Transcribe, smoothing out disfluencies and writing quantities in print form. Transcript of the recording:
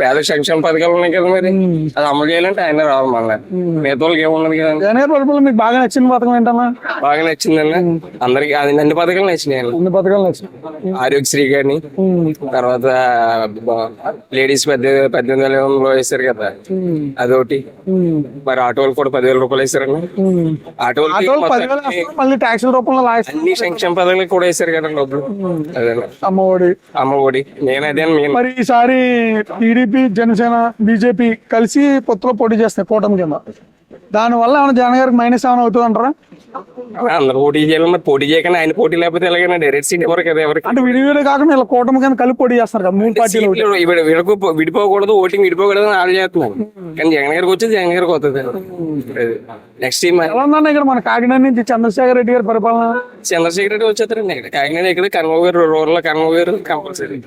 పేద సంక్షేమ పథకాలు ఉన్నాయి కదా మరి అది అమలు చేయాలంటే ఆయన రావాలి మళ్ళీ మిగతా వాళ్ళకి ఏమున్నది కదా. జగన్ పరిపాలన మీకు బాగా నచ్చిన పథకం ఏంటన్నా? బాగా నచ్చిందండి అందరికి, అది అన్ని పథకాలు నచ్చినాయి. అన్ని పథకాలు నచ్చింది. ఆరోగ్యశ్రీ కానీ తర్వాత లేడీస్ 18,000 వేశారు కదా అదొకటి. మరి ఆటో వాళ్ళు కూడా 10,000 రూపాయలు వేశారండి. ఆటో మళ్ళీ ట్యాక్స్ రూపంలో అన్ని సంక్షేమ పథకాలు కూడా వేశారు కదండి డబ్బులు. అదే అమ్మఒడి నేను అదే. మరి ఈసారి టీడీపీ, జనసేన, బీజేపీ కలిసి పొత్తులో పోటీ చేస్తాయి కూటమి కింద. దాని వల్ల ఏమైనా జగన్ గారికి మైనస్ ఏమైనా అవుతుంది అంటారా? అందరు పోటీ చేయాలి, మరి పోటీ చేయకుండా ఆయన పోటీ లేకపోతే ఎలాగైనా డైరెక్ట్ సీట్ ఎవరు కదా ఎవరికి. అంటే విడివిడి కాకుండా ఇలా కూటమి కింద కలిపి పోటీ చేస్తారు కదా మూడు పార్టీలు. విడిపోకూడదు, ఓటింగ్ విడిపోకూడదు అని ఆలోచన చేస్తున్నారు. కానీ జగన్ గారికి వచ్చేది జగన్ గారికి వస్తుంది. నెక్స్ట్ టైం ఇక్కడ మన కాకినాడ నుంచి చంద్రశేఖర్ రెడ్డి గారి పరిపాలన. చంద్రశేఖర్ రెడ్డి వచ్చేస్తారండి ఇక్కడ కాకినాడ. ఇక్కడ కర్మ గారు రూరల్ కర్మ గారు కంపల్సరీ.